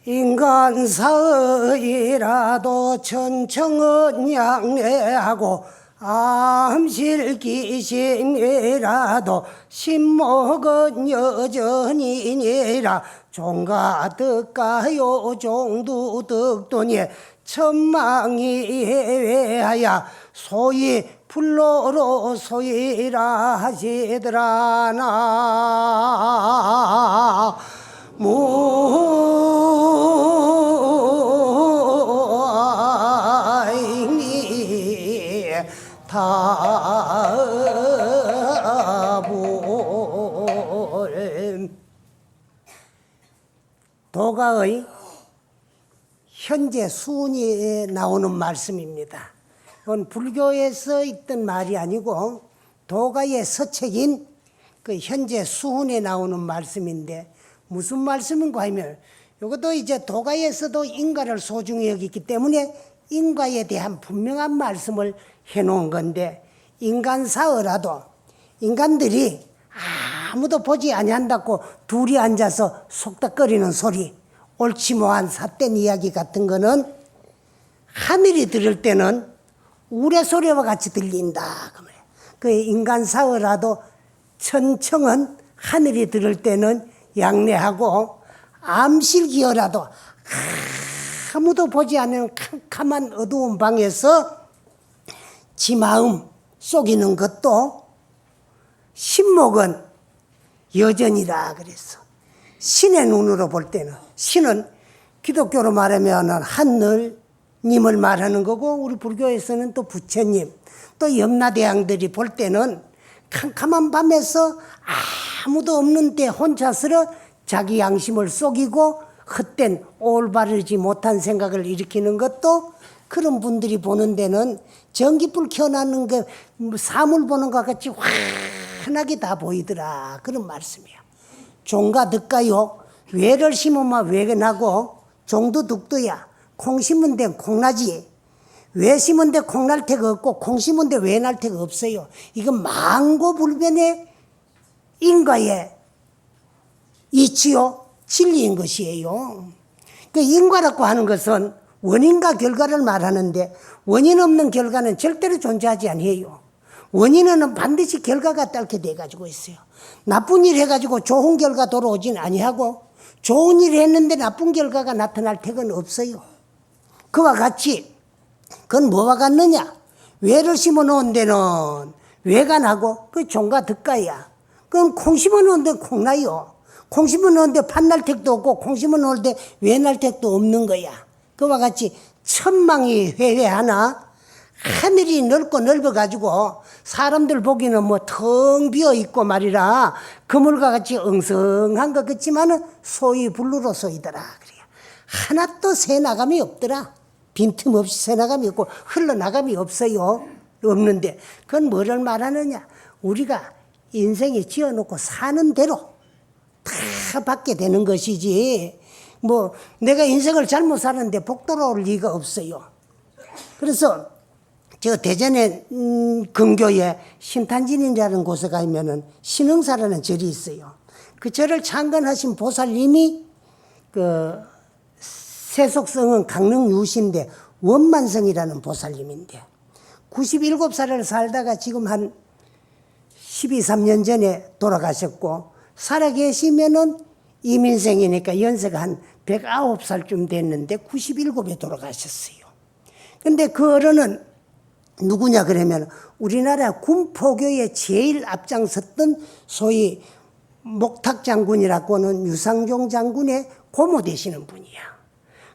인간 사의라도 천청은 양례하고 암실기심이라도 신목은 여전이니라. 종가득가요 종두득도니 천망이 해외하야 소위 불로로 소이라 하시더라. 나 무아이니 타불. 도가의 현재 수훈이 나오는 말씀입니다. 이건 불교에서 있던 말이 아니고 도가의 서책인 그 현재 수훈에 나오는 말씀인데, 무슨 말씀인가 하면 이것도 이제 도가에서도 인과를 소중히 여기기 때문에 인과에 대한 분명한 말씀을 해놓은 건데, 인간사어라도 인간들이 아무도 보지 아니한다고 둘이 앉아서 속닥거리는 소리, 옳지 못한 삿된 이야기 같은 거는 하늘이 들을 때는 우레소리와 같이 들린다. 그 인간사어라도 천청은 하늘이 들을 때는 양례하고, 암실기어라도 아무도 보지 않는 캄캄한 어두운 방에서 지 마음 속이는 것도 신목은 여전이라 그랬어. 신의 눈으로 볼 때는, 신은 기독교로 말하면 하늘님을 말하는 거고, 우리 불교에서는 또 부처님, 또 염라대왕들이 볼 때는 캄캄한 밤에서 아무도 없는 때 혼자서러 자기 양심을 속이고 헛된 올바르지 못한 생각을 일으키는 것도, 그런 분들이 보는 데는 전기불 켜놨는 거 사물 보는 것 같이 환하게 다 보이더라. 그런 말씀이야. 종가 듣가요, 외를 심으면 외가 나고 종도 득도야. 콩 심은 데는 콩나지. 외 심은 데 콩날 데가 없고 콩 심은 데 외 날 데가 없어요. 이건 망고불변의 인과의 이치요 진리인 것이에요. 그 인과라고 하는 것은 원인과 결과를 말하는데, 원인 없는 결과는 절대로 존재하지 아니에요. 원인은 반드시 결과가 따르게 돼가지고 있어요. 나쁜 일 해가지고 좋은 결과 돌아오진 아니하고, 좋은 일 했는데 나쁜 결과가 나타날 택은 없어요. 그와 같이 그건 뭐와 같느냐? 외를 심어 놓은 데는 외가 나고 그 종가 득가야. 그건 콩 심어 놓은 데는 콩 나요. 콩 심어 놓은 데 판날 택도 없고 콩 심어 놓을 때 외 날 택도 없는 거야. 그와 같이 천망이 회회하나 하늘이 넓고 넓어가지고 사람들 보기는 뭐 텅 비어 있고 말이라 그물과 같이 엉성한 것 같지만은 소위 불루로 소이더라. 그래요. 하나도 새나감이 없더라. 빈틈없이 새나감이 없고 흘러나감이 없어요. 없는데 그건 뭐를 말하느냐? 우리가 인생에 지어놓고 사는 대로 다 받게 되는 것이지, 뭐 내가 인생을 잘못 사는데 복 돌아올 리가 없어요. 그래서 저 대전에 근교에 신탄진이라는 곳에 가면은 신흥사라는 절이 있어요. 그 절을 창건하신 보살님이 그 세속성은 강릉 유신데 원만성이라는 보살님인데 97살을 살다가 지금 한 12, 13년 전에 돌아가셨고, 살아계시면은 이민생이니까 연세가 한 109살쯤 됐는데 97에 돌아가셨어요. 근데 그 어른은 누구냐 그러면 우리나라 군포교에 제일 앞장섰던 소위 목탁장군이라고 하는 유상종 장군의 고모 되시는 분이야.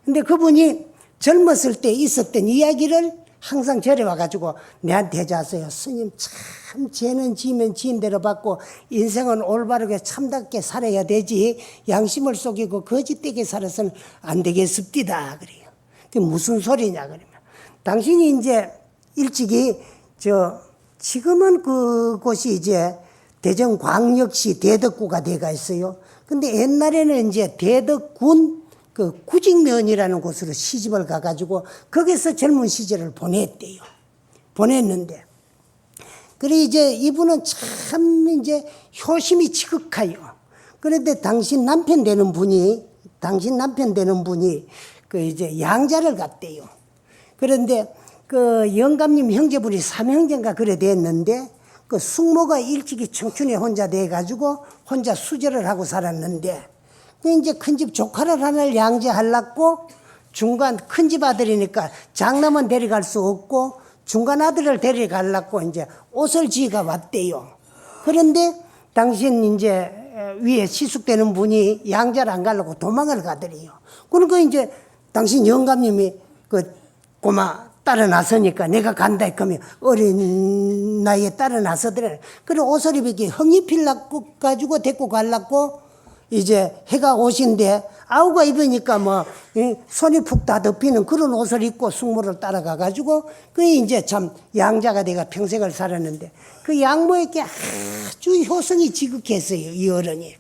근데 그분이 젊었을 때 있었던 이야기를 항상 절에 와가지고 내한테 해줬어요. 스님, 참 죄는 지면 지은 대로 받고 인생은 올바르게 참답게 살아야 되지, 양심을 속이고 거짓되게 살아서는 안 되겠습니다. 그래요. 그게 무슨 소리냐 그러면, 당신이 이제 일찍이 지금은 그곳이 이제 대전광역시 대덕구가 돼가 있어요. 근데 옛날에는 이제 대덕군 그 구직면이라는 곳으로 시집을 가가지고 거기서 젊은 시절을 보냈대요. 보냈는데, 그래 이제 이분은 참 이제 효심이 지극하요. 그런데 당신 남편 되는 분이 당신 남편 되는 분이 그 이제 양자를 갔대요. 그런데 그 영감님 형제분이 삼형제인가 그래 됐는데 그 숙모가 일찍이 청춘에 혼자 돼가지고 혼자 수절을 하고 살았는데 그 이제 큰 집 조카를 하나를 양자하려고 중간 큰 집 아들이니까 장남은 데려갈 수 없고 중간 아들을 데려가려고 이제 옷을 지가 왔대요. 그런데 당신 이제 위에 시숙되는 분이 양자를 안 가려고 도망을 가더래요. 그러니까 이제 당신 영감님이 그 고마 따라 나서니까 내가 간다 그러면 어린 나이에 따라 나서더래. 그래 옷을 입게 헝이 필라고 가지고 데리고 가려고 이제 해가 오신데 아우가 입으니까 뭐 손이 푹 다 덮이는 그런 옷을 입고 숙모를 따라가 가지고 그 이제 참 양자가 내가 평생을 살았는데 그 양모에게 아주 효성이 지극했어요 이 어른이.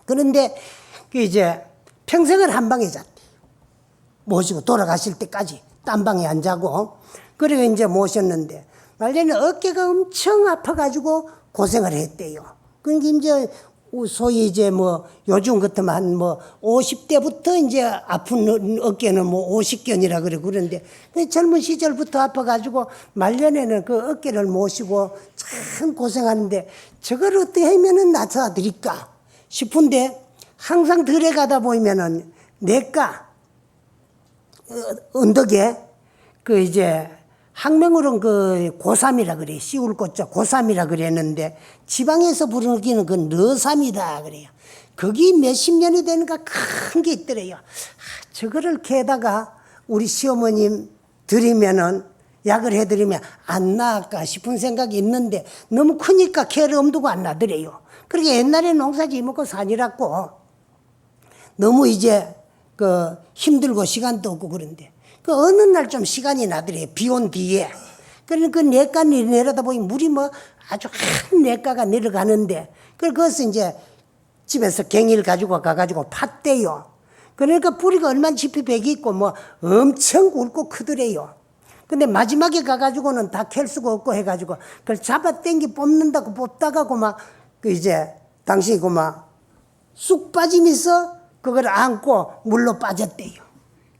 그런데 그 이제 평생을 한 방에 잤대. 모시고 돌아가실 때까지 딴 방에 안 자고 그리고 이제 모셨는데 말년에 어깨가 엄청 아파가지고 고생을 했대요. 그러니까 이제 소위 이제 뭐 요즘 같으면 한 뭐 50대부터 이제 아픈 어깨는 뭐 50견이라 그래 그런데 젊은 시절부터 아파가지고 말년에는 그 어깨를 모시고 참 고생하는데 저걸 어떻게 하면은 나서드릴까 싶은데 항상 들에 가다 보면은 내가 언덕에 그 이제 학명으로는 그 고삼이라 그래. 씨울 꽃자 고삼이라 그랬는데 지방에서 부르기는 그 너삼이다 그래요. 거기 몇십 년이 되니까 큰 게 있더래요. 저거를 캐다가 우리 시어머님 드리면은 약을 해드리면 안 나을까 싶은 생각이 있는데 너무 크니까 캐를 엄두가 안 나더래요. 그러게 옛날에 농사지 먹고 사니라고 너무 이제 그 힘들고 시간도 없고 그런데 그 어느 날 좀 시간이 나더래요. 비 온 뒤에. 그러니까 그 냇가 내려다 보니 물이 뭐 아주 한 냇가가 내려가는데 그것을 이제 집에서 갱이를 가지고 가가지고 팠대요. 그러니까 뿌리가 얼마나 깊이 배기 있고 뭐 엄청 굵고 크더래요. 근데 마지막에 가가지고는 다 캘 수가 없고 해가지고 그걸 잡아 당기 뽑는다고 뽑다가 고막 그 이제 당신이 고막 쑥 빠지면서 그걸 안고 물로 빠졌대요.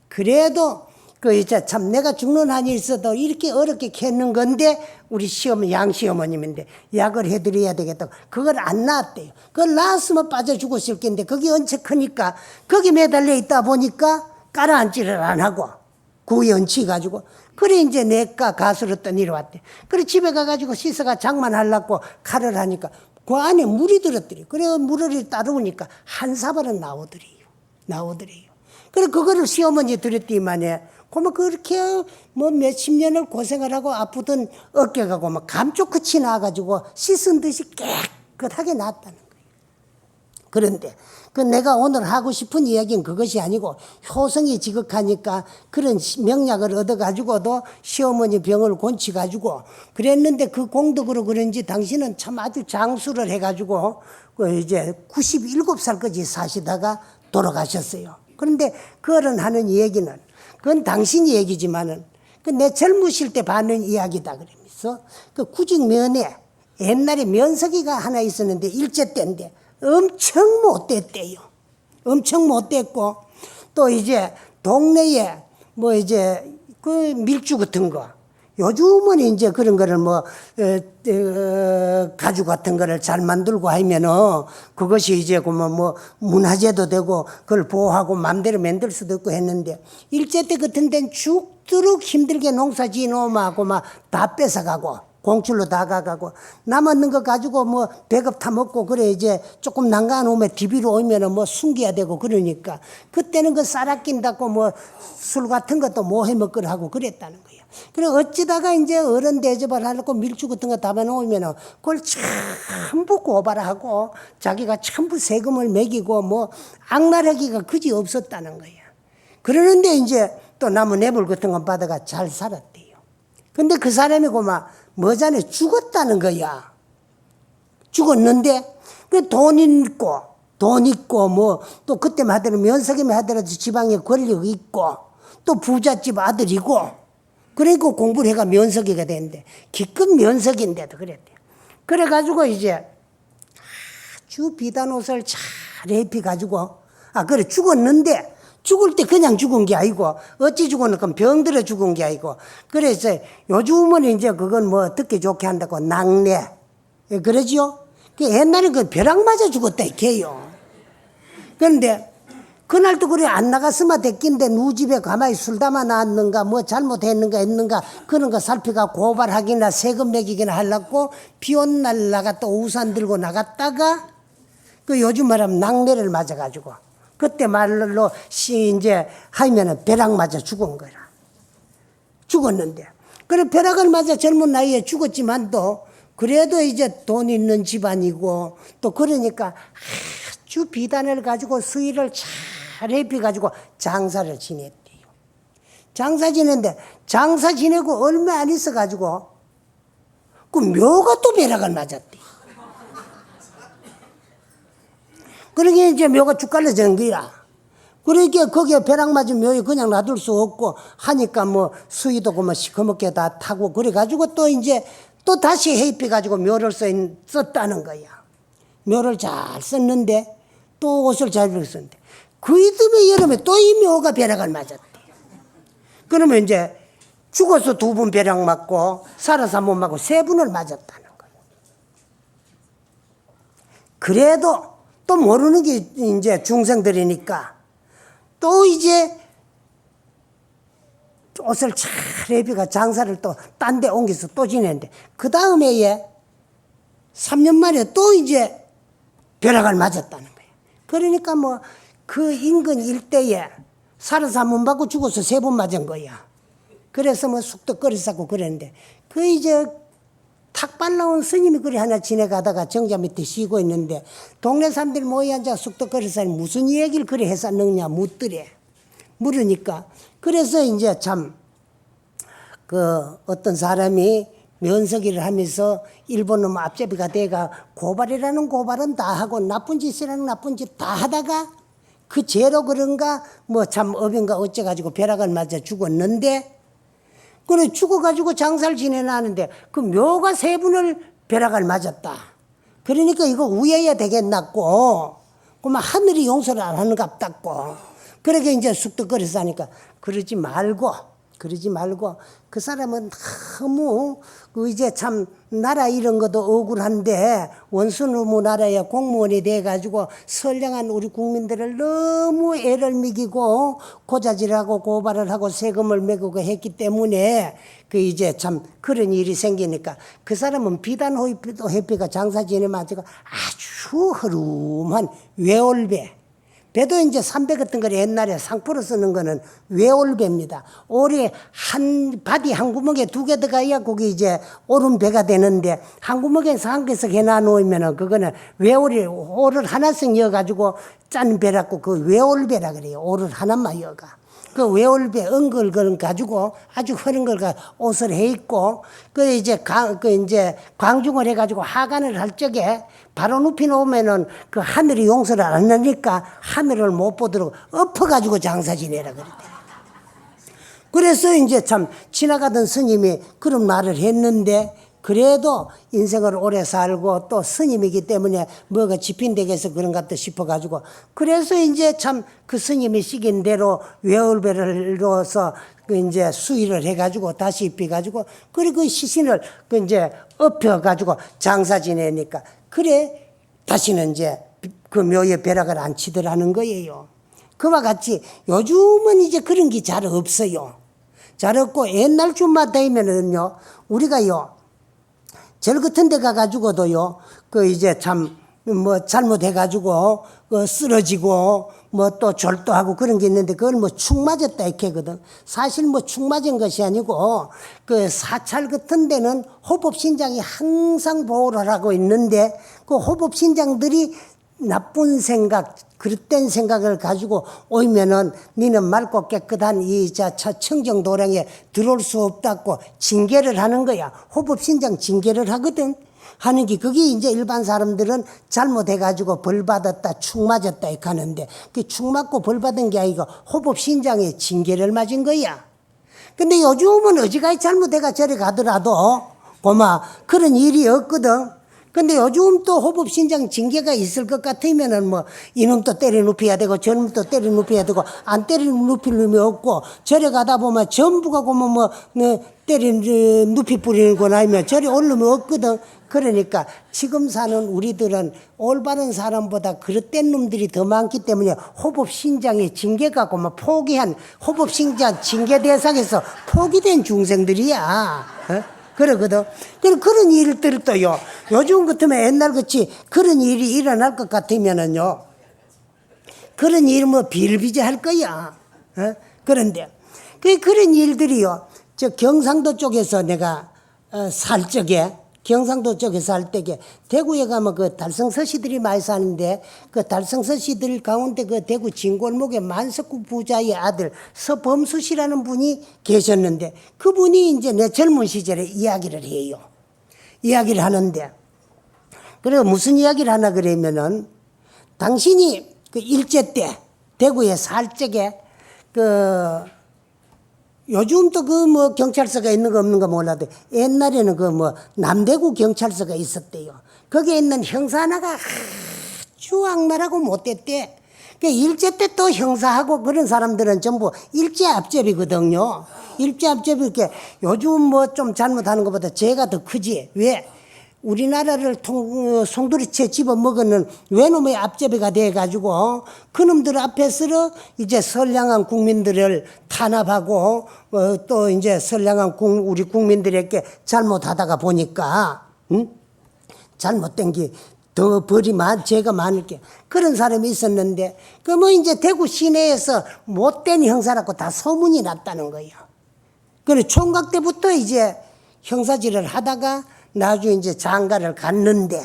그래도 그 이제 참 내가 죽는 한이 있어도 이렇게 어렵게 캐는 건데 우리 시어머니 양시어머님인데 약을 해드려야 되겠다고 그걸 안 낳았대요. 그걸 낳았으면 빠져 죽었을 텐데 그게 언체 크니까 거기 매달려 있다 보니까 깔아앉지를 안 하고 구이 얹히 가지고 그래 이제 내가 가수로 또 내려왔대. 그래 집에 가가지고 씻어가 장만하려고 칼을 하니까 그 안에 물이 들었더래요. 그래 물을 따르니까 한 사발은 나오더래요. 그래 그거를 시어머니 들었더니만에 그러면 그렇게 뭐 몇십 년을 고생을 하고 아프던 어깨가 고막 감쪽 끝이 나가지고 씻은 듯이 깨끗하게 났다는 거예요. 그런데 그 내가 오늘 하고 싶은 이야기는 그것이 아니고 효성이 지극하니까 그런 명약을 얻어가지고도 시어머니 병을 곤치가지고 그랬는데 그 공덕으로 그런지 당신은 참 아주 장수를 해가지고 그 이제 97살까지 사시다가 돌아가셨어요. 그런데 그 어른 하는 얘기는 그건 당신 얘기지만은 그 내 젊으실 때 받는 이야기다 그러면서 그 구직면에 옛날에 면석이가 하나 있었는데 일제 때인데 엄청 못됐대요. 엄청 못됐고 또 이제 동네에 뭐 이제 그 밀주 같은 거 요즘은 이제 그런 거를 뭐 가죽 같은 거를 잘 만들고 하면은 그것이 이제 뭐 문화재도 되고 그걸 보호하고 마음대로 만들 수도 있고 했는데 일제 때 같은 데는 죽도록 힘들게 농사 지어놓으면 막 다 뺏어가고 공출로 다 가가고 남았는 거 가지고 뭐 배급 타먹고 그래 이제 조금 난간 오면 DB로 오면은 뭐 숨겨야 되고 그러니까 그때는 그 쌀 아낀다고 뭐 술 같은 것도 뭐 해먹으라 하고 그랬다는 거예요. 그래 어찌다가 이제 어른 대접을 하려고 밀주 같은 거 담아놓으면은 그걸 전부 고발하고 자기가 전부 세금을 매기고 뭐 악랄하기가 그지 없었다는 거예요. 그러는데 이제 또 나무 뇌물 같은 거 받아가 잘 살았대요. 근데 그 사람이 고마 뭐자네 죽었다는 거야. 죽었는데 그 돈 있고 뭐 또 그때 하더라도 면석이면 하더라도 지방에 권력 있고 또 부잣집 아들이고 그리고 공부를 해가 면석이가 됐는데 기껏 면석인데도 그랬대요. 그래가지고 이제 아주 비단 옷을 잘 입혀가지고 그래, 죽었는데, 죽을 때 그냥 죽은 게 아니고, 어찌 죽었는가, 병들어 죽은 게 아니고, 그래서 요즘은 이제 그건 뭐 듣기 좋게 한다고 낙내. 그러지요? 옛날에 그 벼락 맞아 죽었다, 이게요. 그런데, 그날도 그래 안 나갔으면 됐긴데 누 집에 가만히 술 담아 놨는가 뭐 잘못했는가 했는가 그런 거 살피가 고발하기나 세금 내기기나 하려고 비 온 날 나갔다 우산 들고 나갔다가 그 요즘 말하면 낙내를 맞아가지고 그때 말로 이제 하면은 벼락 맞아 죽은 거라. 죽었는데 그래 벼락을 맞아 젊은 나이에 죽었지만도 그래도 이제 돈 있는 집안이고 또 그러니까 아주 비단을 가지고 수의를 잘 해피가지고 장사를 지냈대요. 장사 지냈는데 장사 지내고 얼마 안 있어가지고 그 묘가 또 벼락을 맞았대. 그러니까 이제 묘가 죽갈라지는 거야. 그러니까 거기에 벼락 맞은 묘에 그냥 놔둘 수 없고 하니까 뭐 수의도 그뭐 시커멓게 다 타고 그래가지고 또 이제 또 다시 해입해가지고 묘를 썼다는 거야. 묘를 잘 썼는데 또 옷을 잘 입었는데 그 이듬해 여름에 또 이 묘가 벼락을 맞았대. 그러면 이제 죽어서 2번 벼락 맞고 살아서 1번 맞고 3번을 맞았다는 거예요. 그래도 또 모르는 게 이제 중생들이니까 또 이제 옷을 잘 입히가 장사를 또 딴 데 옮겨서 또 지냈는데 그 다음 해에 3년 만에 또 이제 벼락을 맞았다는 거예요. 그러니까 뭐 그 인근 일대에 살아서 1번 받고 죽어서 3번 맞은 거야. 그래서 뭐 쑥덕거리사고 그랬는데 그 이제 탁발 나온 스님이 그리 하나 지내가다가 정자 밑에 쉬고 있는데 동네 사람들이 모여 앉아 쑥덕거리사니 무슨 얘기를 그리 했었느냐 묻더래. 물으니까 그래서 이제 참 그 어떤 사람이 면서기를 하면서 일본 놈 앞제비가 돼가 고발이라는 고발은 다 하고 나쁜 짓이라는 나쁜 짓 다 하다가 그 죄로 그런가 뭐 참 업인가 어째가지고 벼락을 맞아 죽었는데 그래 죽어가지고 장사를 지내나는데 그 묘가 3분을 벼락을 맞았다. 그러니까 이거 우애야 되겠나고 그만 하늘이 용서를 안 하는 갑답고 그렇게 이제 쑥덕거려서 하니까 그러지 말고 그 사람은 너무 이제 참 나라 이런 것도 억울한데 원수놈의 나라에 공무원이 돼가지고 선량한 우리 국민들을 너무 애를 먹이고 고자질하고 고발을 하고 세금을 매기고 했기 때문에 그 이제 참 그런 일이 생기니까 그 사람은 비단 회피가 장사 지내면 아주 허름한 외올배 배도 이제 3배 같은 거 옛날에 상포로 쓰는 거는 외올배입니다. 올해 바디 한 구멍에 2개 들어가야 거기 이제 오른 배가 되는데 한 구멍에서 한 개씩 해놔 놓으면은 그거는 오를 하나씩 이어가지고 짠 배라고 그 외올배라 그래요. 오를 하나만 이어가. 그 외올배 은걸 가지고 아주 흐른 걸 옷을 해 입고 그 이제 이제 광중을 해가지고 하관을 할 적에 바로 눕히 놓으면은 그 하늘이 용서를 안 하니까 하늘을 못 보도록 엎어가지고 장사 지내라 그랬대. 그래서 이제 참 지나가던 스님이 그런 말을 했는데 그래도 인생을 오래 살고 또 스님이기 때문에 뭐가 집힌되겠어 그런가 또 싶어가지고 그래서 이제 참 그 스님이 시킨 대로 외울배를로서 그 이제 수의를 해가지고 다시 입혀가지고 그리고 그 시신을 그 이제 엎혀가지고 장사 지내니까 그래 다시는 이제 그 묘에 벼락을 안 치더라는 거예요. 그와 같이 요즘은 이제 그런 게 잘 없어요. 잘 없고 옛날 주마다 되면은요 우리가요 절 같은 데 가가지고도요, 그 이제 참, 뭐 잘못해가지고, 쓰러지고, 뭐 또 절도하고 그런 게 있는데, 그걸 뭐 축 맞았다 이렇게 하거든. 사실 뭐 축 맞은 것이 아니고, 그 사찰 같은 데는 호법신장이 항상 보호를 하고 있는데, 그 호법신장들이 나쁜 생각, 그릇된 생각을 가지고 오면은 니는 맑고 깨끗한 이 청정도량에 들어올 수 없다고 징계를 하는 거야. 호법신장 징계를 하거든. 하는 게 그게 이제 일반 사람들은 잘못해가지고 벌 받았다, 축 맞았다 이렇게 하는데 그 축 맞고 벌 받은 게 아니고 호법신장에 징계를 맞은 거야. 근데 요즘은 어지간히 잘못해가 저리 가더라도 고마 그런 일이 없거든. 근데 요즘 또 호법신장 징계가 있을 것 같으면은 뭐 이놈 또 때려 눕혀야 되고 저놈 또 때려 눕혀야 되고 안 때려 눕힐 놈이 없고 절에 가다 보면 전부가 보면 뭐 때려 눕히 뿌리는 건 아니면 절에 올 놈이 없거든. 그러니까 지금 사는 우리들은 올바른 사람보다 그릇된 놈들이 더 많기 때문에 호법신장의 징계가 고만 포기한 호법신장 징계 대상에서 포기된 중생들이야. 그러거든. 그런 일들도요, 요즘 같으면 옛날 같이 그런 일이 일어날 것 같으면은요, 그런 일 뭐 비일비재할 거야. 그런데, 그런 일들이요, 저 경상도 쪽에서 내가 살 적에, 경상도 쪽에 살 때게 대구에 가면 그 달성서씨들이 많이 사는데 그 달성서씨들 가운데 그 대구 진골목에 만석구 부자의 아들 서범수 씨라는 분이 계셨는데 그분이 이제 내 젊은 시절에 이야기를 해요. 이야기를 하는데 그래 무슨 이야기를 하나 그러면은 당신이 그 일제 때 대구에 살 적에 그 요즘 또 그 뭐 경찰서가 있는 거 없는 거 몰라도 옛날에는 그 뭐 남대구 경찰서가 있었대요. 거기에 있는 형사 하나가 아주 악랄하고 못됐대. 그 일제 때 또 형사하고 그런 사람들은 전부 일제 앞잡이거든요. 일제 앞잡이 이렇게 요즘 뭐 좀 잘못하는 것보다 죄가 더 크지. 왜? 우리나라를 송두리째 집어먹는 외놈의 앞잡이가 돼가지고 그놈들 앞에서 이제 선량한 국민들을 탄압하고 또 이제 선량한 우리 국민들에게 잘못하다가 보니까 잘못된 게 더 벌이 죄가 많을 게 그런 사람이 있었는데 그 뭐 이제 대구 시내에서 못된 형사라고 다 소문이 났다는 거예요. 그래 총각 때부터 이제 형사질을 하다가 나중에 이제 장가를 갔는데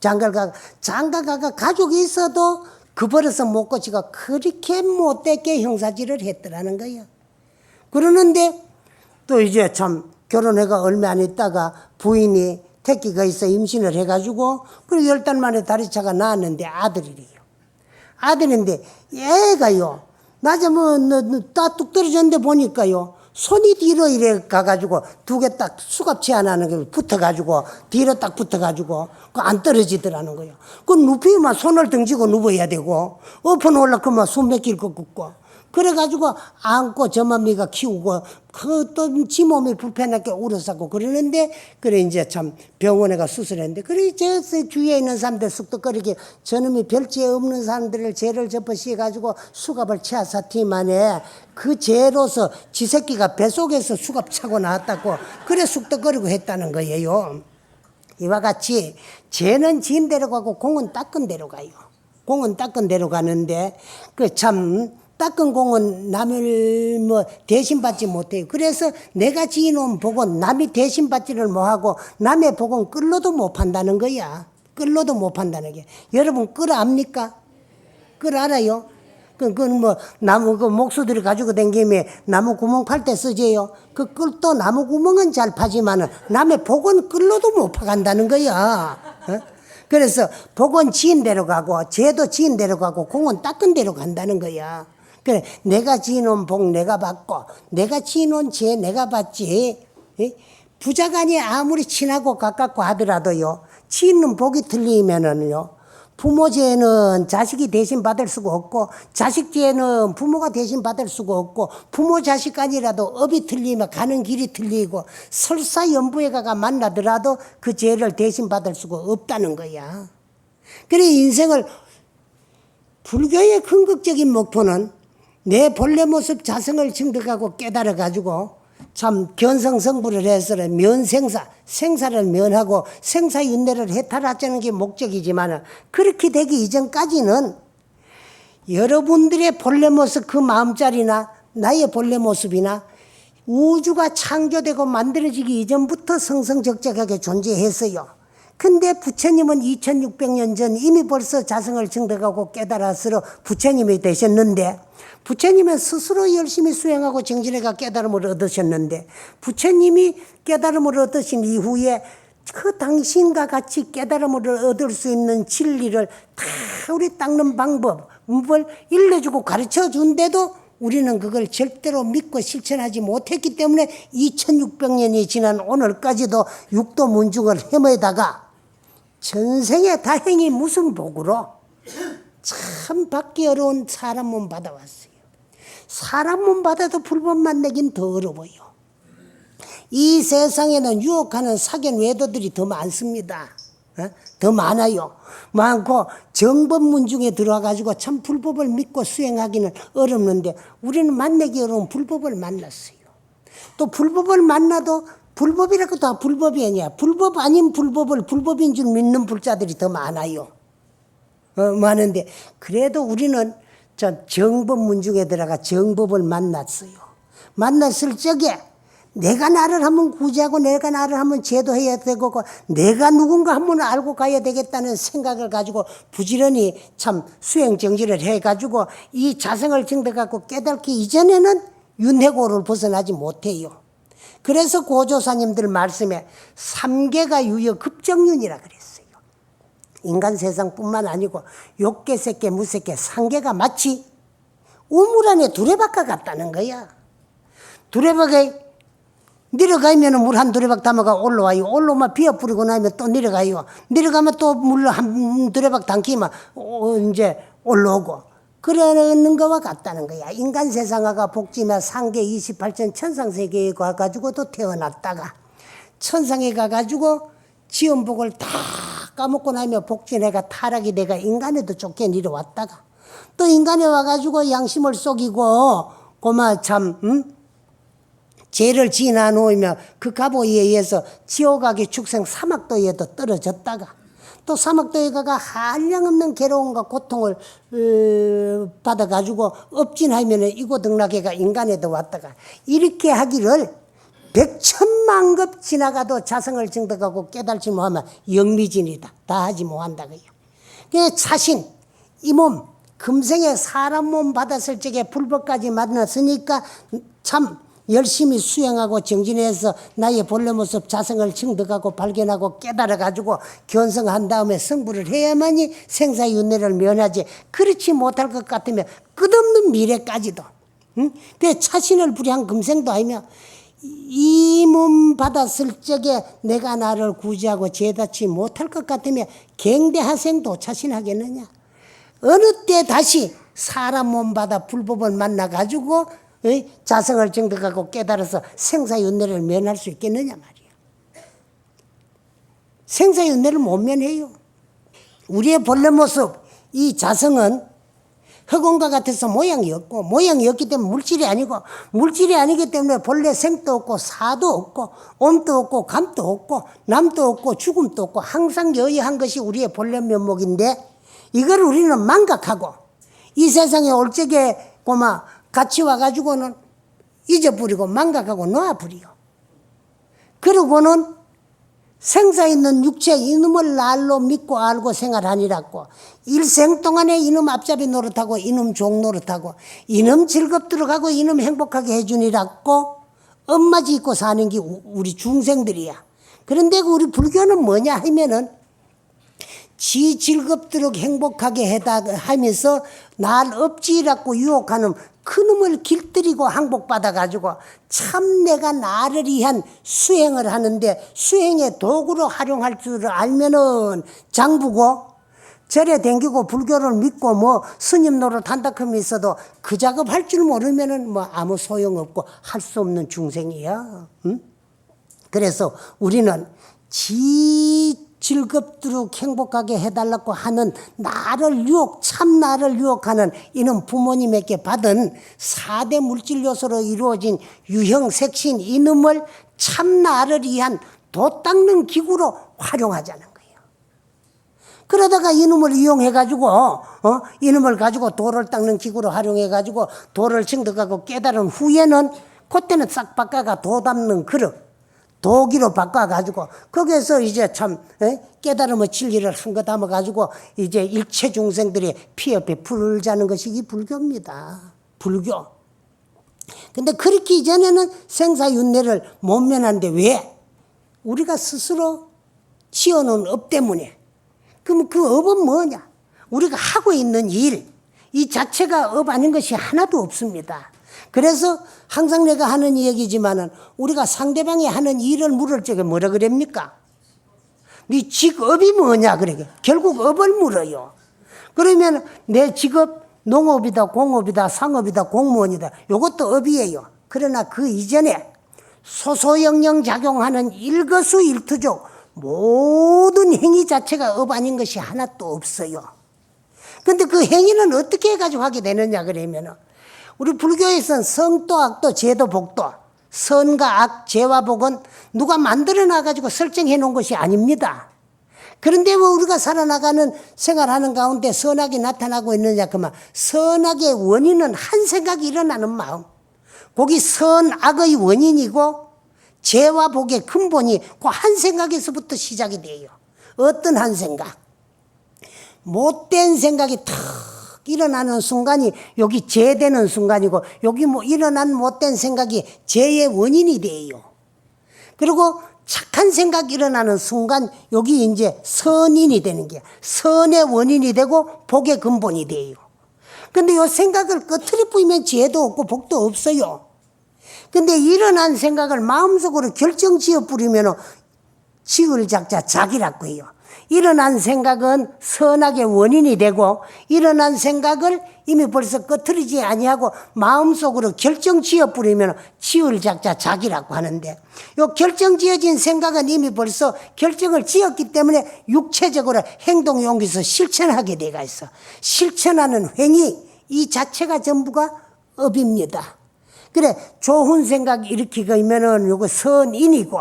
장가가 가족이 있어도 그 버릇은 못 고치고 그렇게 못되게 형사질을 했더라는 거예요. 그러는데 또 이제 참 결혼해가 얼마 안 있다가 부인이 택기가 있어 임신을 해가지고 그리고 10달 만에 다리차가 나왔는데 아들이래요. 아들인데 얘가요 낮에 뭐 뚝 떨어졌는데 보니까요 손이 뒤로 이래 가가지고 두 개 딱 수갑치 안 하는 게 붙어가지고 뒤로 딱 붙어가지고 그 안 떨어지더라는 거예요. 그 눕히면 손을 등지고 누워야 되고 엎어 놓으려면 숨 막힐 것 같고 그래가지고 안고 저맘미가 키우고 그 또 지 몸이 불편하게 울었었고 그러는데 그래 이제 참 병원에 가 수술했는데 그래 저 주위에 있는 사람들 쑥덕거리게 저놈이 별죄 없는 사람들을 죄를 접어 씌워가지고 수갑을 채워서 팀안에 그 죄로서 지 새끼가 뱃속에서 수갑 차고 나왔다고 그래 쑥덕거리고 했다는 거예요. 이와 같이 죄는 지은 대로 가고 공은 닦은 대로 가요. 공은 닦은 대로 가는데 그 참 닦은 공은 남을 뭐 대신받지 못해요. 그래서 내가 지어놓은 복은 남이 대신받지를 못하고 남의 복은 끌로도 못 판다는 거야. 끌로도 못 판다는 게. 여러분 끌 압니까? 끌 알아요? 그건 뭐 나무 그 목수들이 가지고 댕기면 나무 구멍 팔 때 쓰지요. 그 끌도 나무 구멍은 잘 파지만은 남의 복은 끌로도 못 파간다는 거야. 그래서 복은 지은 대로 가고 죄도 지은 대로 가고 공은 닦은 대로 간다는 거야. 그래 내가 지어놓은 복 내가 받고 내가 지어놓은 죄 내가 받지. 부자간이 아무리 친하고 가깝고 하더라도요 지은 복이 틀리면은요 부모 죄는 자식이 대신 받을 수가 없고 자식 죄는 부모가 대신 받을 수가 없고 부모 자식간이라도 업이 틀리면 가는 길이 틀리고 설사 연부에 가가 만나더라도 그 죄를 대신 받을 수가 없다는 거야. 그래 인생을 불교의 궁극적인 목표는 내 본래 모습 자성을 증득하고 깨달아가지고 참 견성성불을 해서 면생사, 생사를 면하고 생사윤회를 해탈하자는 게 목적이지만 그렇게 되기 이전까지는 여러분들의 본래 모습 그 마음자리나 나의 본래 모습이나 우주가 창조되고 만들어지기 이전부터 성성적적하게 존재했어요. 근데 부처님은 2600년 전 이미 벌써 자성을 증득하고 깨달아서 부처님이 되셨는데 부처님은 스스로 열심히 수행하고 정진해가 깨달음을 얻으셨는데 부처님이 깨달음을 얻으신 이후에 그 당신과 같이 깨달음을 얻을 수 있는 진리를 다 우리 닦는 방법을 일러주고 가르쳐 준데도 우리는 그걸 절대로 믿고 실천하지 못했기 때문에 2600년이 지난 오늘까지도 육도 문중을 헤매다가 전생에 다행히 무슨 복으로 참 받기 어려운 사람 몸 받아왔어요. 사람 몸 받아도 불법 만나긴 더 어려워요. 이 세상에는 유혹하는 사견 외도들이 더 많습니다. 더 많아요. 많고 정법문 중에 들어와가지고 참 불법을 믿고 수행하기는 어렵는데 우리는 만나기 어려운 불법을 만났어요. 또 불법을 만나도 불법이라고 다 불법이 아니야. 불법 아닌 불법을 불법인 줄 믿는 불자들이 더 많아요. 많은데 그래도 우리는 저 정법문 중에 들어가 정법을 만났어요. 만났을 적에 내가 나를 한번 구제하고 내가 나를 한번 제도해야 되고 내가 누군가 한번 알고 가야 되겠다는 생각을 가지고 부지런히 참 수행 정지를 해가지고 이 자성을 증득하고 깨닫기 이전에는 윤회고를 벗어나지 못해요. 그래서 고조사님들 말씀에 3개가 유여 급정윤이라 그랬어요. 인간 세상뿐만 아니고 욕계, 색계, 무색계 3개가 마치 우물 안에 두레박과 같다는 거야. 두레박에 내려가면 물 한 두레박 담아가 올라와요. 올라오면 비어 뿌리고 나면 또 내려가요. 내려가면 또 물 한 두레박 담기면 이제 올라오고 그러는 거와 같다는 거야. 인간 세상아가 복지며 상계 28천 천상세계에 가가지고도 태어났다가 천상에 가가지고 지연복을 다 까먹고 나면 복진해가 타락이 돼가 인간에도 쫓겨 내려왔다가 또 인간에 와가지고 양심을 속이고 고마 참 죄를 지나 놓으며 그 가보에 의해서 지옥하기 축생 사막도에도 떨어졌다가 또 사막도에 가가 한량없는 괴로움과 고통을 받아가지고 업진하면 이고등락해가 인간에도 왔다가 이렇게 하기를 100천만급 지나가도 자성을 증득하고 깨달지 못하면 영미진이다. 다 하지 못한다고요. 그 자신 이 몸 금생에 사람 몸 받았을 적에 불법까지 만났으니까 참 열심히 수행하고 정진해서 나의 본래 모습 자성을 증득하고 발견하고 깨달아가지고 견성한 다음에 성불을 해야만이 생사윤회를 면하지 그렇지 못할 것 같으면 끝없는 미래까지도 그 자신을 부리한 금생도 아니며 이 몸 받았을 적에 내가 나를 구제하고 죄다치 못할 것 같으면 갱대하생도 자신하겠느냐. 어느 때 다시 사람 몸 받아 불법을 만나가지고 자성을 증득하고 깨달아서 생사윤회를 면할 수 있겠느냐 말이야. 생사윤회를 못 면해요. 우리의 본래 모습 이 자성은 흑원과 같아서 모양이 없고 모양이 없기 때문에 물질이 아니고 물질이 아니기 때문에 본래 생도 없고 사도 없고 옴도 없고 감도 없고 남도 없고 죽음도 없고 항상 여의한 것이 우리의 본래 면목인데 이걸 우리는 망각하고 이 세상에 올 적에 고마 같이 와가지고는 잊어버리고 망각하고 놓아버려. 그러고는 생사 있는 육체 이놈을 날로 믿고 알고 생활하니라고 일생 동안에 이놈 앞잡이 노릇하고 이놈 종 노릇하고 이놈 즐겁도록 하고 이놈 행복하게 해주니라고 엄마 짓고 사는 게 우리 중생들이야. 그런데 우리 불교는 뭐냐 하면은 지 즐겁도록 행복하게 해다 하면서 날 업지라고 유혹하는 그놈을 길들이고 항복받아가지고 참 내가 나를 위한 수행을 하는데 수행의 도구로 활용할 줄 알면은 장부고 절에 댕기고 불교를 믿고 뭐 스님 노릇 한다 하면서도 그 작업 할 줄 모르면은 뭐 아무 소용없고 할 수 없는 중생이야. 응? 그래서 우리는 지 즐겁도록 행복하게 해달라고 하는 나를 유혹, 참 나를 유혹하는 이놈 부모님에게 받은 4대 물질 요소로 이루어진 유형 색신 이놈을 참 나를 위한 도 닦는 기구로 활용하자는 거예요. 그러다가 이놈을 이용해가지고 이놈을 가지고 도를 닦는 기구로 활용해가지고 도를 증득하고 깨달은 후에는 그때는 싹 바꿔가 도 담는 그릇 도기로 바꿔가지고 거기에서 이제 참 깨달음의 진리를 한 거 담아가지고 이제 일체 중생들이 피 옆에 풀자는 것이 이 불교입니다. 불교. 근데 그렇게 이전에는 생사윤회를 못 면하는데 왜? 우리가 스스로 지어놓은 업 때문에. 그럼 그 업은 뭐냐? 우리가 하고 있는 일, 이 자체가 업 아닌 것이 하나도 없습니다. 그래서 항상 내가 하는 얘기지만은 우리가 상대방이 하는 일을 물을 적에 뭐라 그럽니까? 네 직업이 뭐냐 그러게. 결국 업을 물어요. 그러면 내 직업 농업이다, 공업이다, 상업이다, 공무원이다. 이것도 업이에요. 그러나 그 이전에 소소영령 작용하는 일거수일투족 모든 행위 자체가 업 아닌 것이 하나도 없어요. 근데 그 행위는 어떻게 해가지고 하게 되느냐 그러면 우리 불교에서는 성도, 악도, 죄도, 복도, 선과 악, 죄와 복은 누가 만들어 놔가지고 설정해 놓은 것이 아닙니다. 그런데 왜 우리가 살아나가는 생활하는 가운데 선악이 나타나고 있느냐 그만 선악의 원인은 한 생각이 일어나는 마음. 거기 선악의 원인이고 죄와 복의 근본이 그 한 생각에서부터 시작이 돼요. 어떤 한 생각? 못된 생각이 탁 일어나는 순간이 여기 죄되는 순간이고 여기 뭐 일어난 못된 생각이 죄의 원인이 돼요. 그리고 착한 생각이 일어나는 순간 여기 이제 선인이 되는 게 선의 원인이 되고 복의 근본이 돼요. 근데 이 생각을 끄트리 뿌리면 죄도 없고 복도 없어요. 근데 일어난 생각을 마음속으로 결정 지어 뿌리면 지을 작자 작이라고 해요. 일어난 생각은 선악의 원인이 되고 일어난 생각을 이미 벌써 꺼트리지 아니하고 마음속으로 결정 지어 뿌리면 지을 작자 작이라고 하는데 요 결정 지어진 생각은 이미 벌써 결정을 지었기 때문에 육체적으로 행동 용기서 실천하게 돼가 있어. 실천하는 행위 이 자체가 전부가 업입니다. 그래 좋은 생각 일으키면은 요거 선인이고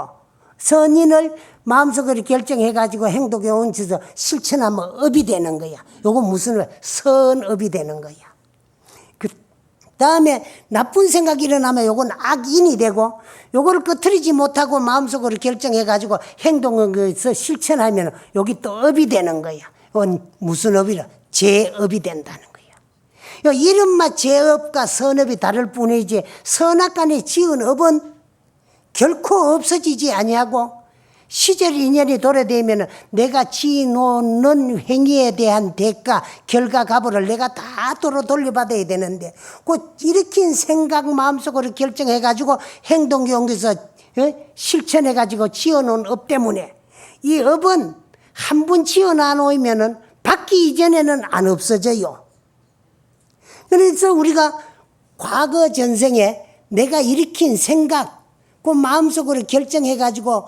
선인을 마음속으로 결정해가지고 행동에 얹혀서 실천하면 업이 되는 거야. 요거 무슨 선업이 되는 거야. 그 다음에 나쁜 생각이 일어나면 요건 악인이 되고 요거를 끄트리지 못하고 마음속으로 결정해가지고 행동에서 실천하면 여기 또 업이 되는 거야. 이건 무슨 업이라? 죄업이 된다는 거야. 이름만 죄업과 선업이 다를 뿐이지 선악간에 지은 업은 결코 없어지지 아니하고 시절 인연이 도래되면 내가 지어놓는 행위에 대한 대가, 결과, 값을 내가 다 돌려받아야 되는데 그 일으킨 생각 마음속으로 결정해가지고 행동 경기에서 실천해가지고 지어놓은 업 때문에 이 업은 한 번 지어놔놓으면 받기 이전에는 안 없어져요. 그래서 우리가 과거 전생에 내가 일으킨 생각 그 마음속으로 결정해가지고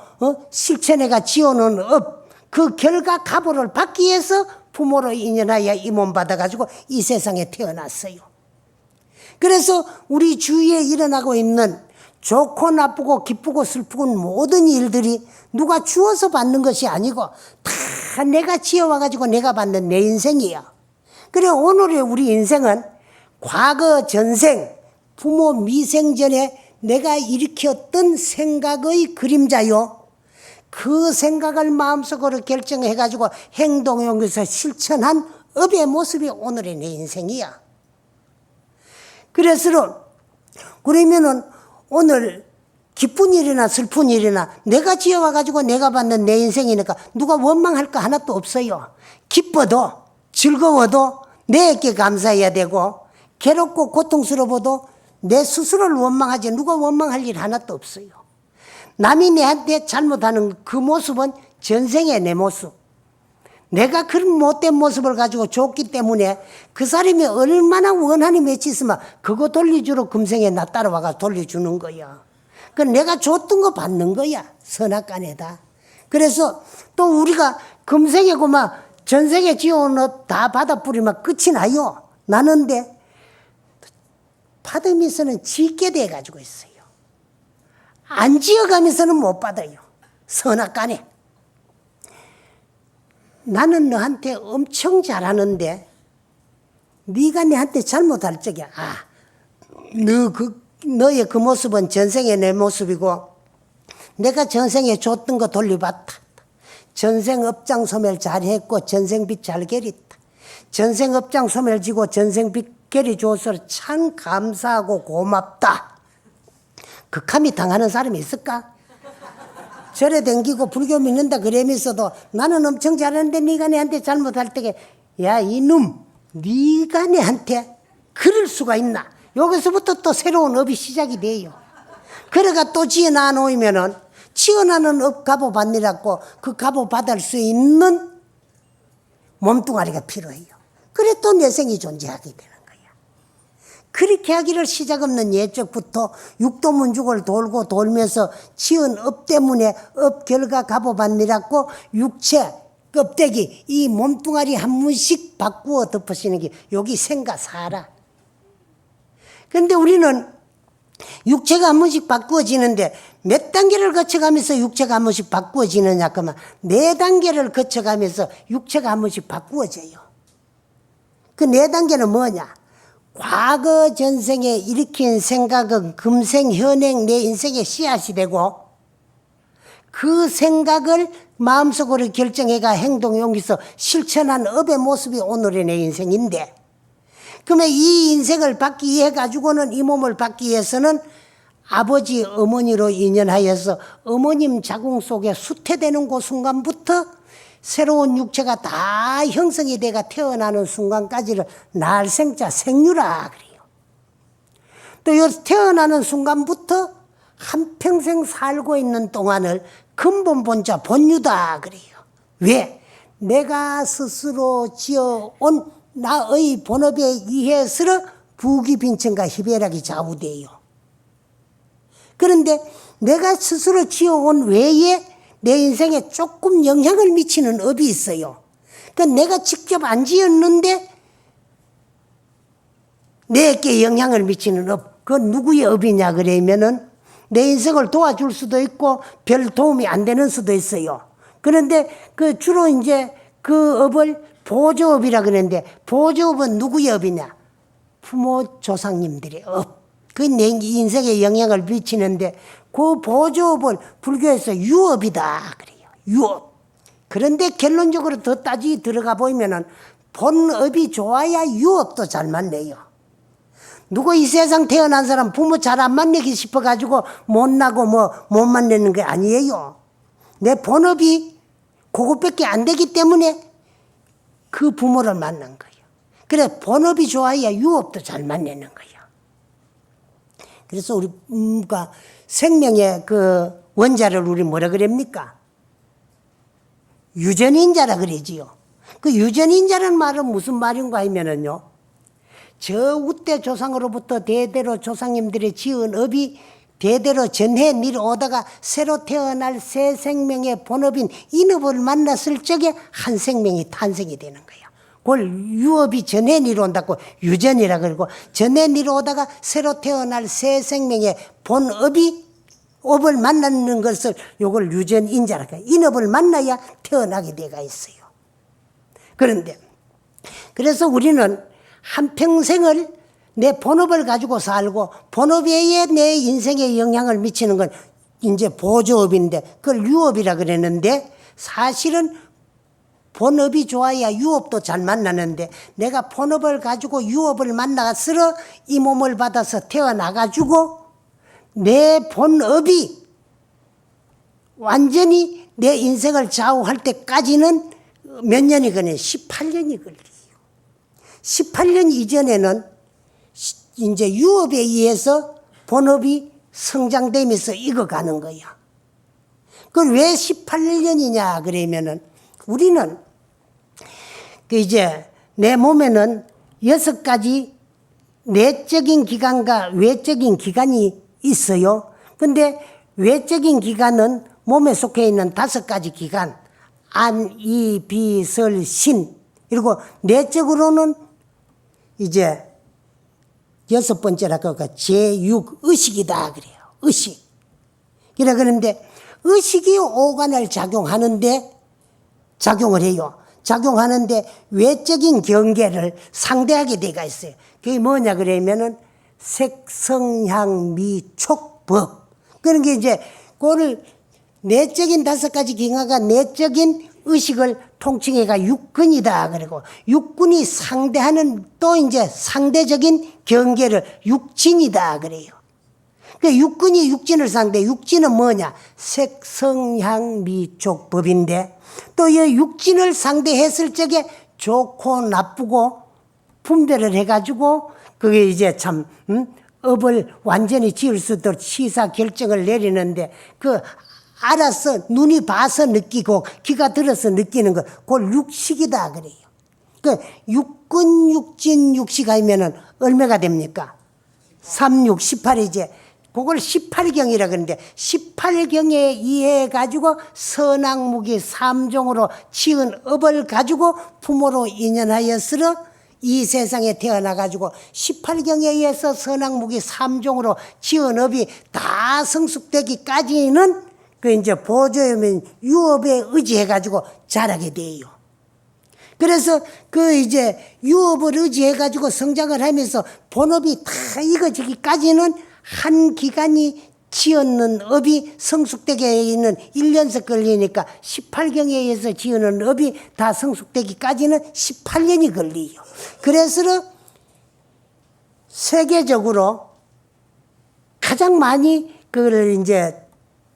실천해가 지어놓은 업, 그 결과 가보를 받기 위해서 부모로 인연하여 이 몸 받아가지고 이 세상에 태어났어요. 그래서 우리 주위에 일어나고 있는 좋고 나쁘고 기쁘고 슬프고 모든 일들이 누가 주어서 받는 것이 아니고 다 내가 지어와가지고 내가 받는 내 인생이야. 그래 오늘의 우리 인생은 과거 전생 부모 미생전에 내가 일으켰던 생각의 그림자요. 그 생각을 마음속으로 결정해가지고 행동에 옮겨서 실천한 업의 모습이 오늘의 내 인생이야. 그러면은 오늘 기쁜 일이나 슬픈 일이나 내가 지어와가지고 내가 받는 내 인생이니까 누가 원망할 거 하나도 없어요. 기뻐도 즐거워도 내게 감사해야 되고 괴롭고 고통스러워도 내 스스로를 원망하지 누가 원망할 일 하나도 없어요. 남이 내한테 잘못하는 그 모습은 전생의 내 모습. 내가 그런 못된 모습을 가지고 줬기 때문에 그 사람이 얼마나 원한이 맺혀 있으면 그거 돌려주러 금생에 나 따라와가 돌려주는 거야. 그 내가 줬던 거 받는 거야. 선악간에다. 그래서 또 우리가 금생에 그만 전생에 지어온 업 다 받아 뿌리면 끝이 나요. 나는데 받으면서는 짓게 돼가지고 있어요. 안 지어가면서는 못 받아요. 선악간에. 나는 너한테 엄청 잘하는데 네가 내한테 잘못할 적이야. 너의 그 모습은 전생의 내 모습이고 내가 전생에 줬던 거 돌려받다. 전생 업장 소멸 잘했고 전생 빚 잘 게렸다. 전생 업장 소멸 지고 전생 빚 결이 줘서 참 감사하고 고맙다. 극함이 당하는 사람이 있을까? 절에 댕기고 불교 믿는다 그러면서도 나는 엄청 잘하는데 네가 내한테 잘못할 때에 야 이놈 네가 내한테 그럴 수가 있나? 여기서부터 또 새로운 업이 시작이 돼요. 그래가 또 지어놔 놓으면은 치어나는 업 값어 받느라고 그 값어 받을 수 있는 몸뚱아리가 필요해요. 그래 또 내생이 존재하게 되는 거야. 그렇게 하기를 시작 없는 예적부터 육도문죽을 돌고 돌면서 치은 업 때문에 업 결과 값어 받느라고 육체 껍데기 이 몸뚱아리 한 문씩 바꾸어 덮으시는 게 여기 생가 사라. 그런데 우리는 육체가 한 번씩 바꾸어지는데 몇 단계를 거쳐가면서 육체가 한 번씩 바꾸어지느냐 그러면 4단계를 거쳐가면서 육체가 한 번씩 바꾸어져요. 그 4단계는 뭐냐? 과거 전생에 일으킨 생각은 금생 현행 내 인생의 씨앗이 되고 그 생각을 마음속으로 결정해가 행동에 옮겨서 실천한 업의 모습이 오늘의 내 인생인데 그러면 이 인생을 받기 위해 가지고는 이 몸을 받기 위해서는 아버지 어머니로 인연하여서 어머님 자궁 속에 수태되는 그 순간부터 새로운 육체가 다 형성이 돼가 태어나는 순간까지를 날생자 생유라 그래요. 또 요 태어나는 순간부터 한평생 살고 있는 동안을 근본 본자 본유다 그래요. 왜? 내가 스스로 지어온 나의 본업에 의해서 부귀빈천과 희배락이 좌우돼요. 그런데 내가 스스로 지어온 외에 내 인생에 조금 영향을 미치는 업이 있어요. 그러니까 내가 직접 안 지었는데 내게 영향을 미치는 업. 그건 누구의 업이냐 그러면은 내 인생을 도와줄 수도 있고 별 도움이 안 되는 수도 있어요. 그런데 그 주로 이제 그 업을 보조업이라 그러는데 보조업은 누구의 업이냐? 부모 조상님들의 업. 그 내 인생에 영향을 미치는데 그 보조업을 불교에서 유업이다 그래요. 유업. 그런데 결론적으로 더 따지기 들어가 보면은 본업이 좋아야 유업도 잘 맞네요. 누구 이 세상 태어난 사람 부모 잘 안 만나기 싶어가지고 못나고 못 만나는 게 아니에요. 내 본업이 그것밖에 안 되기 때문에 그 부모를 만난 거예요. 그래 본업이 좋아야 유업도 잘 만나는 거예요. 그래서 우리가 생명의 그 원자를 우리 뭐라 그럽니까? 유전인자라 그러지요. 그 유전인자라는 말은 무슨 말인가 하면은요. 저 우대 조상으로부터 대대로 조상님들이 지은 업이 대대로 전해 내려오다가 새로 태어날 새 생명의 본업인 인업을 만났을 적에 한 생명이 탄생이 되는 거예요. 그걸 유업이 전해 내려온다고 유전이라 그러고 전해 내려오다가 새로 태어날 새 생명의 본업이 업을 만나는 것을 요걸 유전인자라 그래요. 인업을 만나야 태어나게 돼가 있어요. 그런데 그래서 우리는 한평생을 내 본업을 가지고 살고 본업 외에 내 인생에 영향을 미치는 건 이제 보조업인데 그걸 유업이라 그랬는데 사실은 본업이 좋아야 유업도 잘 만나는데 내가 본업을 가지고 유업을 만나서 이 몸을 받아서 태어나가지고 내 본업이 완전히 내 인생을 좌우할 때까지는 몇 년이 걸려요? 18년이 걸려요. 18년 이전에는 이제 유업에 의해서 본업이 성장되면서 익어가는 거야. 그걸 왜 18년이냐 그러면은 우리는 그 이제 내 몸에는 6가지 내적인 기관과 외적인 기관이 있어요. 근데 외적인 기관은 몸에 속해 있는 5가지 기관, 안, 이, 비, 설, 신. 그리고 내적으로는 이제 6번째라 그러니까 제6 의식이다 그래요. 의식. 그래 그런데 의식이 오간을 작용을 해요. 작용하는데 외적인 경계를 상대하게 돼가 있어요. 그게 뭐냐 그러면은 색성향미촉법. 그런 게 이제 그거를 내적인 5가지 기관과 내적인 의식을 통칭해가 육근이다 그러고 육근이 상대하는 또 이제 상대적인 경계를 육진이다 그래요. 그 육근이 육진을 상대, 육진은 뭐냐? 색성향미촉법인데 또 이 육진을 상대했을 적에 좋고 나쁘고 분별을 해가지고 그게 이제 참 업을 완전히 지을 수 있도록 시사 결정을 내리는데 그 알아서 눈이 봐서 느끼고 귀가 들어서 느끼는 것, 그걸 육식이다 그래요. 그 육근, 육진, 육식 하면은 얼마가 됩니까? 3, 6, 18이지. 그걸 18경이라 그러는데 18경에 의해 가지고 선악무기 3종으로 지은 업을 가지고 부모로 인연하였으러 이 세상에 태어나 가지고 18경에 의해서 선악무기 3종으로 지은 업이 다 성숙되기까지는 그 이제 보조염인 유업에 의지해 가지고 자라게 돼요. 그래서 그 이제 유업을 의지해 가지고 성장을 하면서 본업이 다 익어지기까지는 한 기간이 지었는 업이 성숙되게 있는 1년씩 걸리니까 18경에 의해서 지어는 업이 다 성숙되기까지는 18년이 걸려요. 그래서 세계적으로 가장 많이 그걸 이제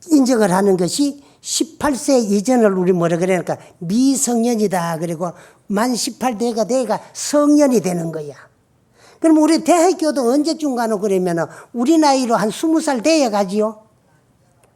인정을 하는 것이 18세 이전을 우리 뭐라 그러니까 미성년이다. 그리고 만 18대가 돼가 성년이 되는 거야. 그럼 우리 대학교도 언제쯤 가노 그러면은 우리 나이로 한 20살 돼야 가지요.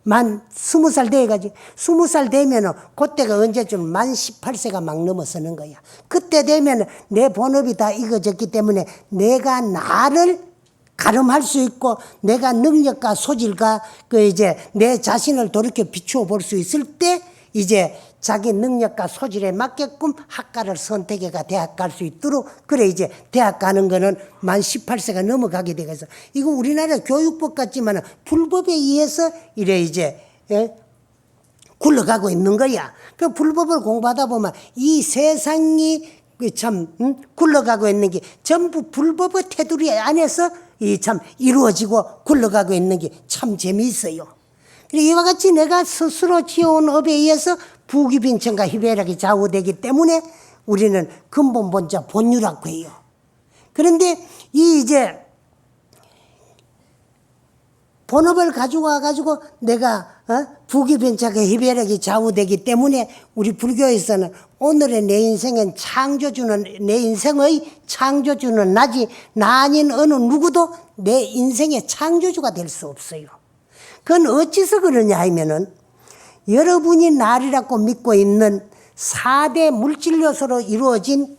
만 20살 돼야 가지. 20살 되면은 그때가 언제쯤 만 18세가 막 넘어서는 거야. 그때 되면은 내 본업이 다 익어졌기 때문에 내가 나를 가름할 수 있고 내가 능력과 소질과 그 이제 내 자신을 돌이켜 비추어 볼 수 있을 때 이제 자기 능력과 소질에 맞게끔 학과를 선택해가 대학 갈 수 있도록 그래 이제 대학 가는 거는 만 18세가 넘어가게 되겠어. 이거 우리나라 교육법 같지만 불법에 의해서 이래 이제 굴러가고 있는 거야. 그 불법을 공부하다 보면 이 세상이 참 굴러가고 있는 게 전부 불법의 테두리 안에서 이 참 이루어지고 굴러가고 있는 게 참 재미있어요. 이와 같이 내가 스스로 지어온 업에 의해서 부귀빈천과 희배락이 좌우되기 때문에 우리는 근본 본자 본유라고 해요. 그런데 이 이제 본업을 가지고 와가지고 내가 부귀빈천과 희배락이 좌우되기 때문에 우리 불교에서는 오늘의 내 인생은 창조주는 내 인생의 창조주는 나지 나 아닌 어느 누구도 내 인생의 창조주가 될 수 없어요. 그건 어찌서 그러냐 하면은 여러분이 나리라고 믿고 있는 4대 물질 요소로 이루어진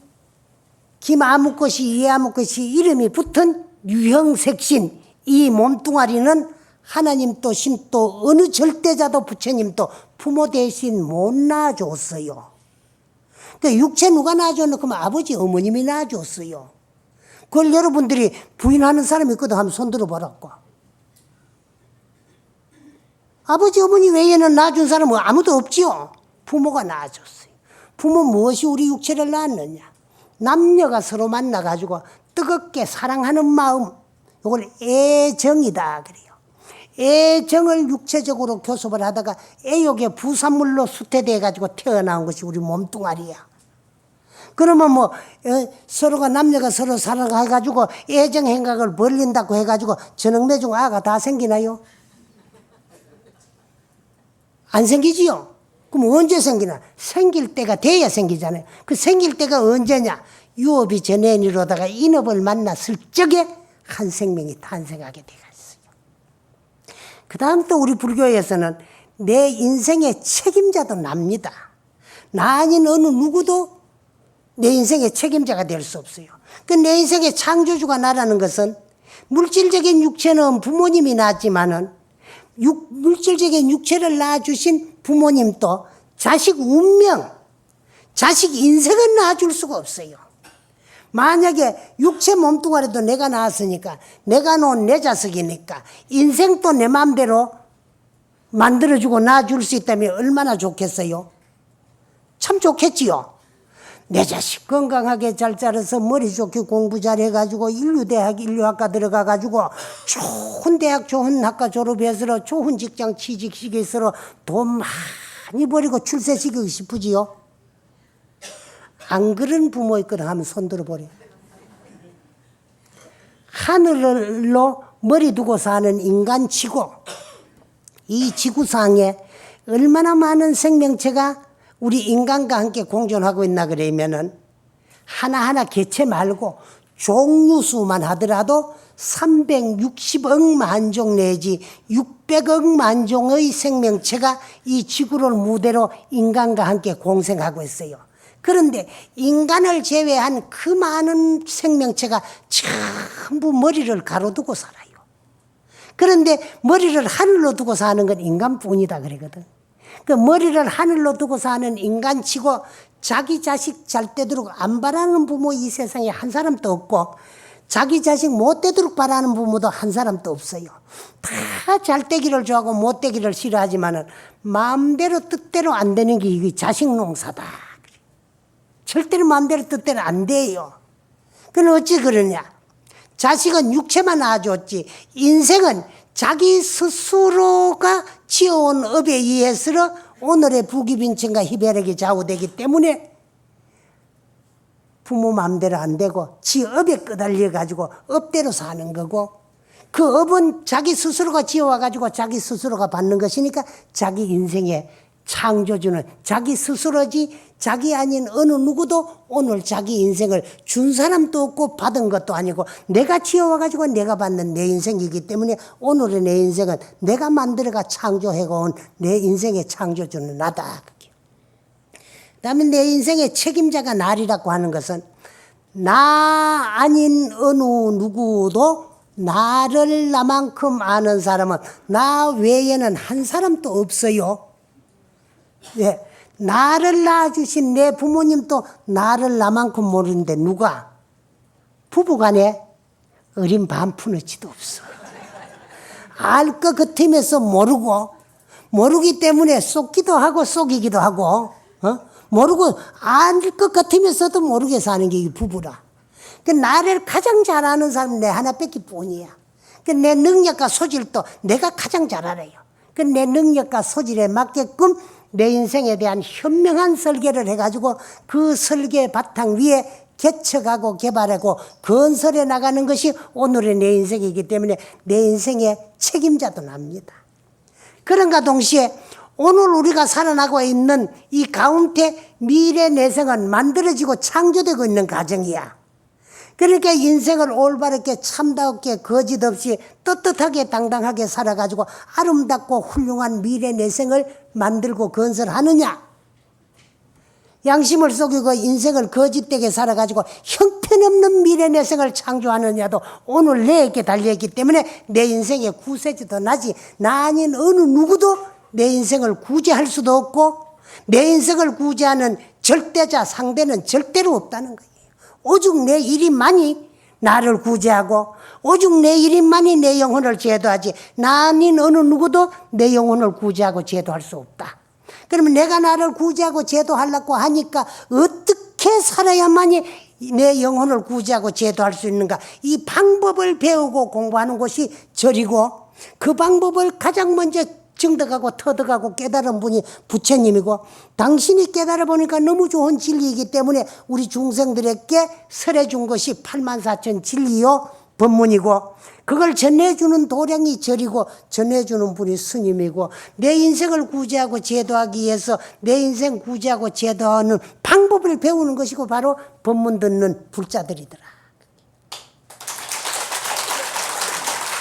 김아무것이 이아무것이 이름이 붙은 유형색신 이 몸뚱아리는 하나님도 신도 어느 절대자도 부처님도 부모 대신 못 낳아줬어요. 그 육체 누가 낳아줬노? 그러면 아버지 어머님이 낳아줬어요. 그걸 여러분들이 부인하는 사람이 있거든. 한번 손 들어보라고. 아버지 어머니 외에는 낳아준 사람은 아무도 없지요. 부모가 낳아줬어요. 부모 무엇이 우리 육체를 낳았느냐? 남녀가 서로 만나가지고 뜨겁게 사랑하는 마음, 이걸 애정이다 그래요. 애정을 육체적으로 교섭을 하다가 애욕의 부산물로 수태돼 가지고 태어나온 것이 우리 몸뚱아리야. 그러면 뭐 서로가 남녀가 서로 사랑해가지고 애정 행각을 벌린다고 해가지고 저녁매중 아가 다 생기나요? 안 생기지요? 그럼 언제 생기나? 생길 때가 돼야 생기잖아요. 그 생길 때가 언제냐? 유업이 전해니로다가 인업을 만났을 적에 한 생명이 탄생하게 되었어요. 그 다음 또 우리 불교에서는 내 인생의 책임자도 납니다. 나 아닌 어느 누구도 내 인생의 책임자가 될 수 없어요. 그 내 인생의 창조주가 나라는 것은 물질적인 육체는 부모님이 낳았지만은 물질적인 육체를 낳아주신 부모님도 자식 운명, 자식 인생을 낳아줄 수가 없어요. 만약에 육체 몸뚱아리도 내가 낳았으니까 내가 놓은 내 자식이니까 인생도 내 마음대로 만들어주고 낳아줄 수 있다면 얼마나 좋겠어요? 참 좋겠지요. 내 자식 건강하게 잘 자라서 머리 좋게 공부 잘해가지고 인류학과 들어가가지고 좋은 대학 좋은 학과 졸업해서 좋은 직장 취직시켜서 돈 많이 벌이고 출세시키고 싶으지요. 안 그런 부모 있거든 하면 손 들어보래. 하늘로 머리 두고 사는 인간치고 이 지구상에 얼마나 많은 생명체가 우리 인간과 함께 공존하고 있나 그러면은 하나하나 개체 말고 종류수만 하더라도 360억 만종 내지 600억 만종의 생명체가 이 지구를 무대로 인간과 함께 공생하고 있어요. 그런데 인간을 제외한 그 많은 생명체가 전부 머리를 가로두고 살아요. 그런데 머리를 하늘로 두고 사는 건 인간뿐이다 그러거든. 그 머리를 하늘로 두고 사는 인간치고 자기 자식 잘 되도록 안 바라는 부모 이 세상에 한 사람도 없고 자기 자식 못 되도록 바라는 부모도 한 사람도 없어요. 다 잘 되기를 좋아하고 못 되기를 싫어하지만은 마음대로 뜻대로 안 되는 게 이게 자식 농사다. 절대로 마음대로 뜻대로 안 돼요. 그건 어찌 그러냐. 자식은 육체만 낳아줬지 인생은 자기 스스로가 지어온 업에 의해서 오늘의 부귀빈천과 희배력이 좌우되기 때문에 부모 마음대로 안 되고 지 업에 끄달려 가지고 업대로 사는 거고 그 업은 자기 스스로가 지어와 가지고 자기 스스로가 받는 것이니까 자기 인생의 창조주는 자기 스스로지 자기 아닌 어느 누구도 오늘 자기 인생을 준 사람도 없고 받은 것도 아니고 내가 지어와 가지고 내가 받는 내 인생이기 때문에 오늘의 내 인생은 내가 만들어가 창조해온 내 인생의 창조주는 나다. 그다음에 내 인생의 책임자가 나리라고 하는 것은 나 아닌 어느 누구도 나를 나만큼 아는 사람은 나 외에는 한 사람도 없어요. 예, 나를 낳아주신 내 부모님도 나를 나만큼 모르는데 누가? 부부간에 어린 반푼어치도 없어. 알 것 같으면서 모르기 때문에 속기도 하고 속이기도 하고 모르고 알 것 같으면서도 모르게 사는 게 부부라. 그 나를 가장 잘 아는 사람은 내 하나밖에 뿐이야. 그 내 능력과 소질도 내가 가장 잘 알아요. 그 내 능력과 소질에 맞게끔 내 인생에 대한 현명한 설계를 해가지고 그 설계 바탕 위에 개척하고 개발하고 건설해 나가는 것이 오늘의 내 인생이기 때문에 내 인생의 책임자도 납니다. 그런가 동시에 오늘 우리가 살아나고 있는 이 가운데 미래 내생은 만들어지고 창조되고 있는 과정이야. 그러니까 인생을 올바르게 참다웠게 거짓 없이 떳떳하게 당당하게 살아가지고 아름답고 훌륭한 미래 내생을 만들고 건설하느냐, 양심을 속이고 인생을 거짓되게 살아가지고 형편없는 미래 내생을 창조하느냐도 오늘 내게 달려있기 때문에 내 인생의 구세주도 나지 나 아닌 어느 누구도 내 인생을 구제할 수도 없고 내 인생을 구제하는 절대자 상대는 절대로 없다는 거예요. 오직 내 일인만이 나를 구제하고 오직 내 일인만이 내 영혼을 제도하지 나 아닌 어느 누구도 내 영혼을 구제하고 제도할 수 없다. 그러면 내가 나를 구제하고 제도하려고 하니까 어떻게 살아야만이 내 영혼을 구제하고 제도할 수 있는가. 이 방법을 배우고 공부하는 것이 절이고 그 방법을 가장 먼저 증득하고 터득하고 깨달은 분이 부처님이고 당신이 깨달아 보니까 너무 좋은 진리이기 때문에 우리 중생들에게 설해준 것이 84,000 진리요 법문이고 그걸 전해주는 도량이 절이고 전해주는 분이 스님이고 내 인생을 구제하고 제도하기 위해서 내 인생 구제하고 제도하는 방법을 배우는 것이고 바로 법문 듣는 불자들이더라.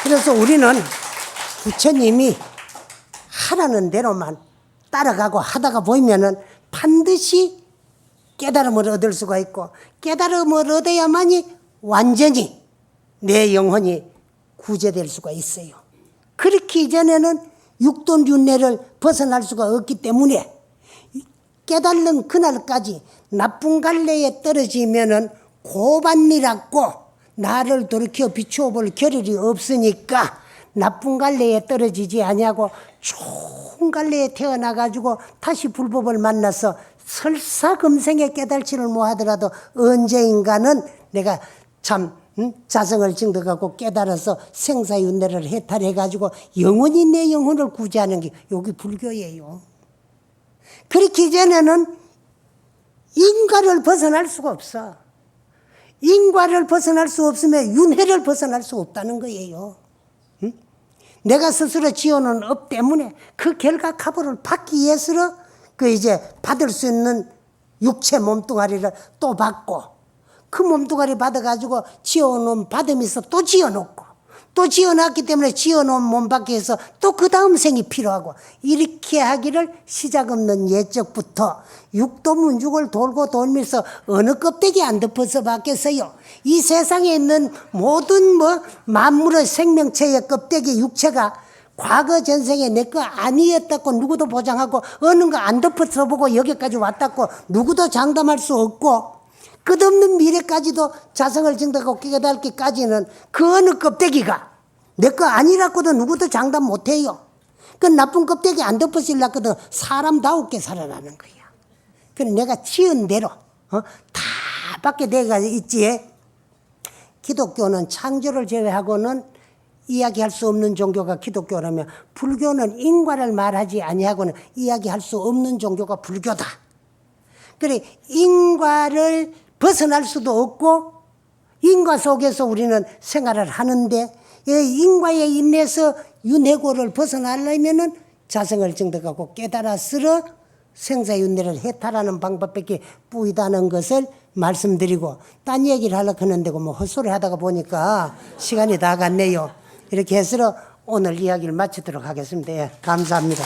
그래서 우리는 부처님이 하라는 대로만 따라가고 하다가 보면은 반드시 깨달음을 얻을 수가 있고 깨달음을 얻어야만이 완전히 내 영혼이 구제될 수가 있어요. 그렇게 이전에는 육돈 윤회를 벗어날 수가 없기 때문에 깨달는 그날까지 나쁜 갈래에 떨어지면은 고반이라고 나를 돌이켜 비추어 볼 겨를이 없으니까 나쁜 갈래에 떨어지지 아니하고 좋은 갈래에 태어나가지고 다시 불법을 만나서 설사 금생에 깨달지를 못하더라도 언제인가는 내가 참 자성을 증득하고 깨달아서 생사윤회를 해탈해가지고 영원히 내 영혼을 구제하는 게 여기 불교예요. 그렇기 전에는 인과를 벗어날 수가 없어. 인과를 벗어날 수 없으면 윤회를 벗어날 수 없다는 거예요. 내가 스스로 지어놓은 업 때문에 그 결과 값을 받기 위해서 그 이제 받을 수 있는 육체 몸뚱아리를 또 받고 그 몸뚱아리 받아가지고 지어놓은 받음에서 또 지어놓고 또 지어놨기 때문에 지어놓은 몸 밖에서 또 그 다음 생이 필요하고 이렇게 하기를 시작 없는 옛적부터 육도문죽을 돌고 돌면서 어느 껍데기 안 덮어서 받겠어요. 이 세상에 있는 모든 만물의 생명체의 껍데기 육체가 과거 전생에 내 거 아니었다고 누구도 보장하고 어느 거 안 덮어서 보고 여기까지 왔다고 누구도 장담할 수 없고 끝없는 미래까지도 자성을 증득하고 깨달기까지는 그 어느 껍데기가 내 거 아니라고도 누구도 장담 못해요. 그 나쁜 껍데기 안 덮어쓰려거든 사람다우게 살아나는 거야. 그래 내가 지은 대로 다 밖에 내가 있지. 기독교는 창조를 제외하고는 이야기할 수 없는 종교가 기독교라면 불교는 인과를 말하지 아니하고는 이야기할 수 없는 종교가 불교다. 그래 인과를 벗어날 수도 없고 인과 속에서 우리는 생활을 하는데 인과에 인해서 윤회고를 벗어나려면은 자성을 증득하고 깨달았으러 생사윤회를 해탈하는 방법밖에 뿌이다는 것을 말씀드리고 딴 얘기를 하려고 하는데고 헛소리 하다가 보니까 시간이 다 갔네요. 이렇게 해서 오늘 이야기를 마치도록 하겠습니다. 예, 감사합니다.